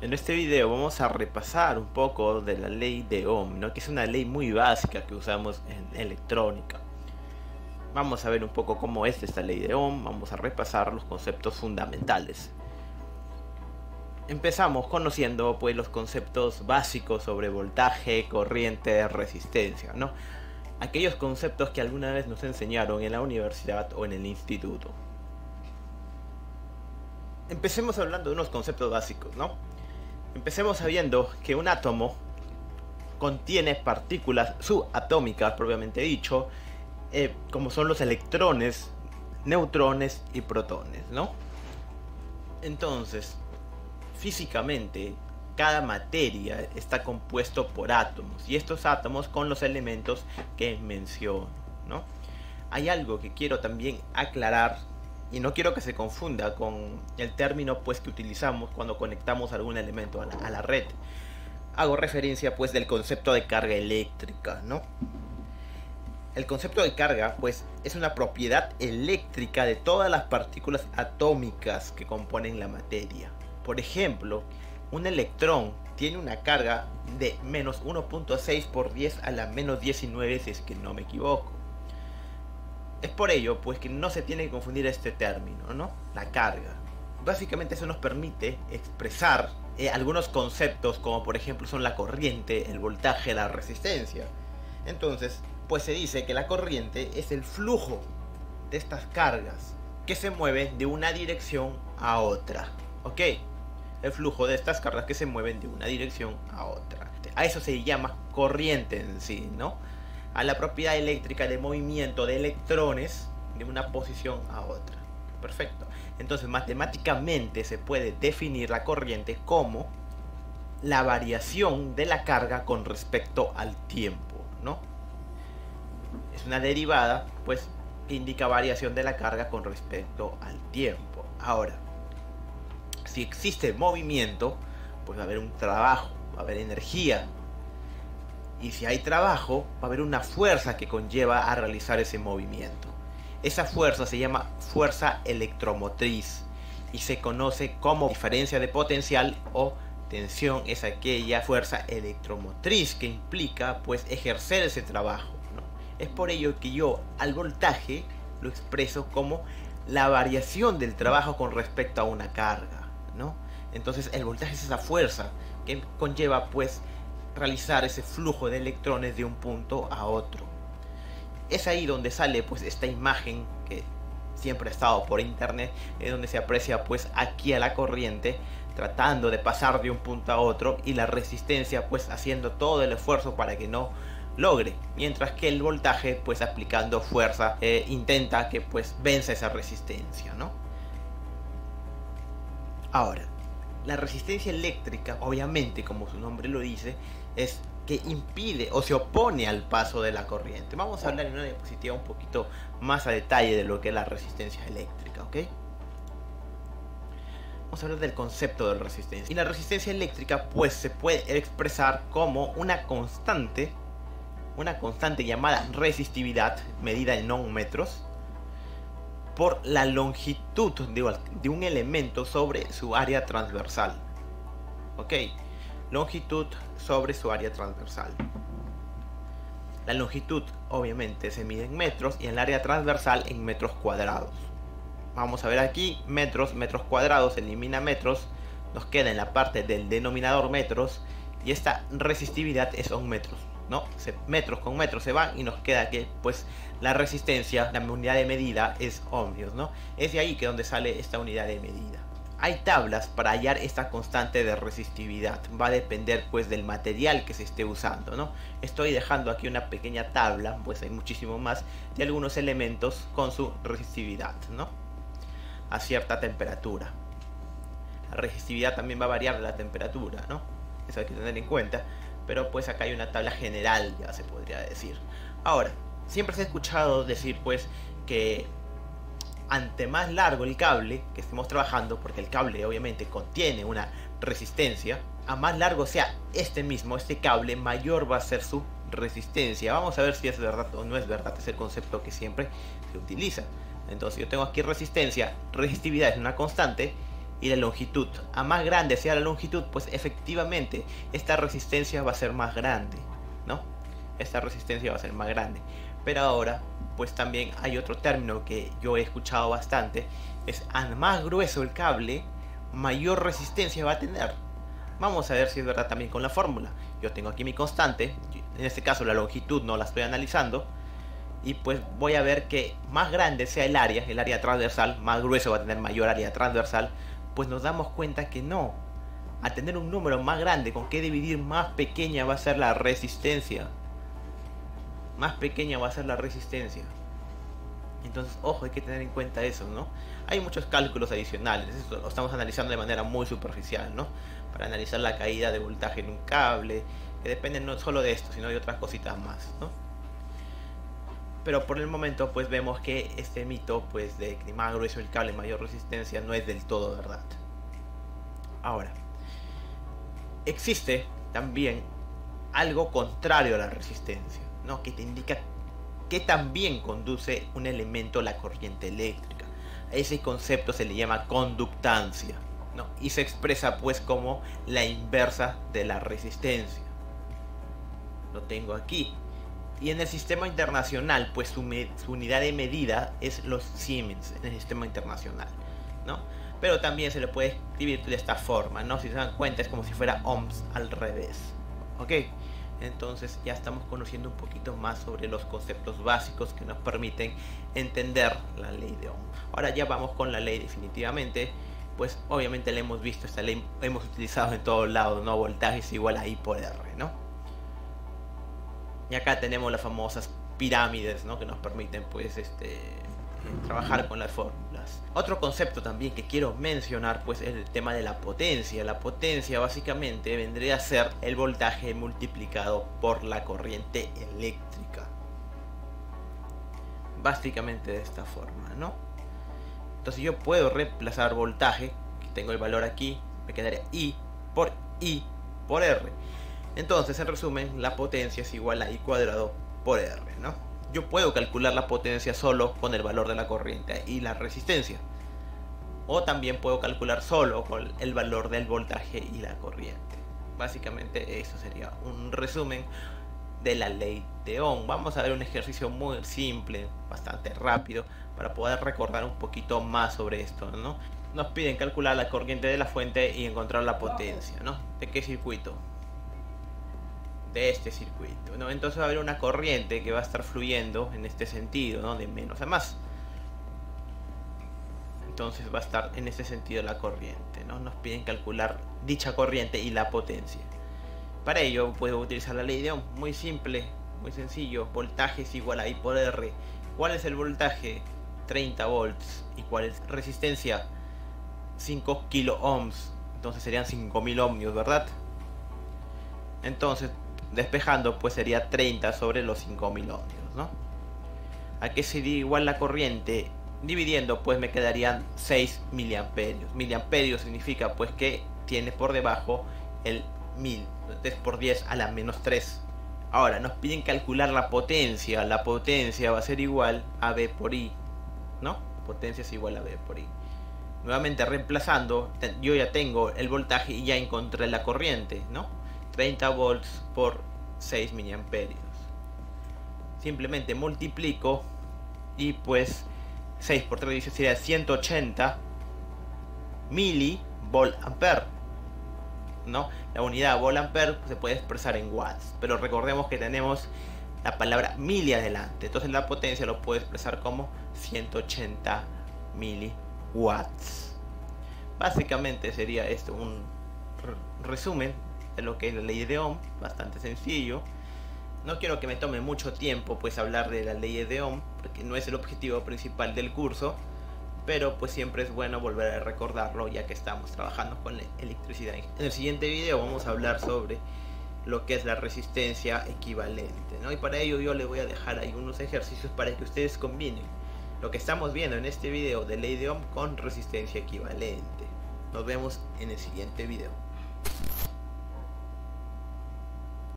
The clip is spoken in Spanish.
En este video vamos a repasar un poco de la ley de Ohm, ¿no? Que es una ley muy básica que usamos en electrónica. Vamos a ver un poco cómo es esta ley de Ohm, vamos a repasar los conceptos fundamentales. Empezamos conociendo pues los conceptos básicos sobre voltaje, corriente, resistencia, ¿no? Aquellos conceptos que alguna vez nos enseñaron en la universidad o en el instituto. Empecemos hablando de unos conceptos básicos, ¿no? Empecemos sabiendo que un átomo contiene partículas subatómicas, propiamente dicho, como son los electrones, neutrones y protones, ¿no? Entonces, físicamente, cada materia está compuesto por átomos, y estos átomos con los elementos que menciono, ¿no? Hay algo que quiero también aclarar, y no quiero que se confunda con el término pues que utilizamos cuando conectamos algún elemento a la red. Hago referencia pues del concepto de carga eléctrica, ¿no? El concepto de carga pues es una propiedad eléctrica de todas las partículas atómicas que componen la materia. Por ejemplo, un electrón tiene una carga de menos 1.6 por 10 a la menos 19, si es que no me equivoco. Es por ello pues que no se tiene que confundir este término, ¿no? La carga. Básicamente eso nos permite expresar algunos conceptos como por ejemplo son la corriente, el voltaje, la resistencia. Entonces pues se dice que la corriente es el flujo de estas cargas que se mueven de una dirección a otra, ¿ok? El flujo de estas cargas que se mueven de una dirección a otra. A eso se llama corriente en sí, ¿no? A la propiedad eléctrica de movimiento de electrones de una posición a otra. Perfecto. Entonces matemáticamente se puede definir la corriente como la variación de la carga con respecto al tiempo, ¿no? Es una derivada pues que indica variación de la carga con respecto al tiempo. Ahora, si existe movimiento, pues va a haber un trabajo, va a haber energía. Y si hay trabajo, va a haber una fuerza que conlleva a realizar ese movimiento. Esa fuerza se llama fuerza electromotriz y se conoce como diferencia de potencial o tensión. Es aquella fuerza electromotriz que implica pues ejercer ese trabajo, ¿no? Es por ello que yo al voltaje lo expreso como la variación del trabajo con respecto a una carga, ¿no? Entonces el voltaje es esa fuerza que conlleva pues realizar ese flujo de electrones de un punto a otro. Es ahí donde sale pues esta imagen que siempre ha estado por internet, es donde se aprecia pues aquí a la corriente tratando de pasar de un punto a otro y la resistencia pues haciendo todo el esfuerzo para que no logre, mientras que el voltaje pues aplicando fuerza intenta que pues venza esa resistencia, ¿no? Ahora, la resistencia eléctrica, obviamente, como su nombre lo dice, es que impide o se opone al paso de la corriente. Vamos a hablar en una diapositiva un poquito más a detalle de lo que es la resistencia eléctrica, ¿ok? Vamos a hablar del concepto de resistencia. Y la resistencia eléctrica, pues, se puede expresar como una constante llamada resistividad, medida en ohmmetros, por la longitud de un elemento sobre su área transversal. Ok, longitud sobre su área transversal. La longitud obviamente se mide en metros y el área transversal en metros cuadrados. Vamos a ver aquí metros, metros cuadrados, elimina metros, nos queda en la parte del denominador metros y esta resistividad es ohmmetros, ¿no? Metros con metros se van y nos queda que pues la resistencia, la unidad de medida es ohmios, ¿no? Es de ahí que donde sale esta unidad de medida. Hay tablas para hallar esta constante de resistividad, va a depender pues del material que se esté usando, ¿no? Estoy dejando aquí una pequeña tabla, pues hay muchísimo más, de algunos elementos con su resistividad, ¿no? A cierta temperatura. La resistividad también va a variar de la temperatura, ¿no? Eso hay que tener en cuenta, pero pues acá hay una tabla general, ya se podría decir. Ahora, siempre se ha escuchado decir pues que ante más largo el cable que estemos trabajando, porque el cable obviamente contiene una resistencia, a más largo sea este cable, mayor va a ser su resistencia. Vamos a ver si es verdad o no es verdad, es el concepto que siempre se utiliza. Entonces yo tengo aquí resistencia, resistividad es una constante y la longitud. A más grande sea la longitud, pues efectivamente esta resistencia va a ser más grande, ¿no? Esta resistencia va a ser más grande. Pero ahora, pues también hay otro término que yo he escuchado bastante, es a más grueso el cable, mayor resistencia va a tener. Vamos a ver si es verdad también con la fórmula. Yo tengo aquí mi constante, en este caso la longitud no la estoy analizando, y pues voy a ver que más grande sea el área transversal, más grueso va a tener mayor área transversal, pues nos damos cuenta que no. Al tener un número más grande con que dividir, más pequeña va a ser la resistencia. Más pequeña va a ser la resistencia. Entonces, ojo, hay que tener en cuenta eso, ¿no? Hay muchos cálculos adicionales, esto lo estamos analizando de manera muy superficial, ¿no? Para analizar la caída de voltaje en un cable, que depende no solo de esto, sino de otras cositas más, ¿no? Pero por el momento, pues vemos que este mito, pues de que más grueso el cable, mayor resistencia, no es del todo verdad. Ahora, existe también algo contrario a la resistencia, ¿no? Que te indica que también conduce un elemento a la corriente eléctrica. A ese concepto se le llama conductancia, ¿no? Y se expresa pues como la inversa de la resistencia. Lo tengo aquí. Y en el sistema internacional, pues su unidad de medida es los Siemens en el sistema internacional, ¿no? Pero también se le puede escribir de esta forma, ¿no? Si se dan cuenta es como si fuera ohms al revés, ¿ok? Entonces ya estamos conociendo un poquito más sobre los conceptos básicos que nos permiten entender la ley de Ohm. Ahora ya vamos con la ley definitivamente, pues obviamente la hemos visto, esta ley hemos utilizado en todos lados, ¿no? Voltaje es igual a I por R, ¿no? Y acá tenemos las famosas pirámides, ¿no? Que nos permiten pues trabajar con las fórmulas. Otro concepto también que quiero mencionar pues es el tema de la potencia. La potencia básicamente vendría a ser el voltaje multiplicado por la corriente eléctrica. Básicamente de esta forma, ¿no? Entonces yo puedo reemplazar voltaje, que tengo el valor aquí, me quedaría I por R. Entonces, en resumen, la potencia es igual a I cuadrado por R, ¿no? Yo puedo calcular la potencia solo con el valor de la corriente y la resistencia. O también puedo calcular solo con el valor del voltaje y la corriente. Básicamente eso sería un resumen de la ley de Ohm. Vamos a ver un ejercicio muy simple, bastante rápido, para poder recordar un poquito más sobre esto, ¿no? Nos piden calcular la corriente de la fuente y encontrar la potencia, ¿no? ¿De qué circuito? De este circuito, ¿no? Entonces va a haber una corriente que va a estar fluyendo en este sentido, ¿no? De menos a más. Entonces va a estar en este sentido la corriente, ¿no? Nos piden calcular dicha corriente y la potencia. Para ello puedo utilizar la ley de Ohm, muy simple, muy sencillo. Voltaje es igual a I por R. ¿Cuál es el voltaje? 30 volts. ¿Y cuál es resistencia? 5 kilo ohms. Entonces serían 5000 ohmios, ¿verdad? Entonces despejando pues sería 30 sobre los 5000 ohmios, ¿no? ¿A qué sería igual la corriente? Dividiendo pues me quedarían 6 miliamperios. Miliamperios significa pues que tiene por debajo el 1000. Entonces por 10 a la menos 3. Ahora nos piden calcular la potencia. La potencia va a ser igual a V por I, ¿no? Potencia es igual a V por I. Nuevamente reemplazando, yo ya tengo el voltaje y ya encontré la corriente, ¿no? 30 volts por 6 miliamperios. Simplemente multiplico y pues 6 por 3 dice sería 180 milivoltampere, ¿no? La unidad volt-ampere se puede expresar en watts, pero recordemos que tenemos la palabra mili adelante, entonces la potencia lo puedo expresar como 180 miliwatts. Básicamente sería esto un resumen de lo que es la ley de Ohm, bastante sencillo. No quiero que me tome mucho tiempo pues hablar de la ley de Ohm, porque no es el objetivo principal del curso, pero pues siempre es bueno volver a recordarlo ya que estamos trabajando con la electricidad. En el siguiente video vamos a hablar sobre lo que es la resistencia equivalente, ¿no? Y para ello yo les voy a dejar ahí unos ejercicios para que ustedes combinen lo que estamos viendo en este video de ley de Ohm con resistencia equivalente. Nos vemos en el siguiente video.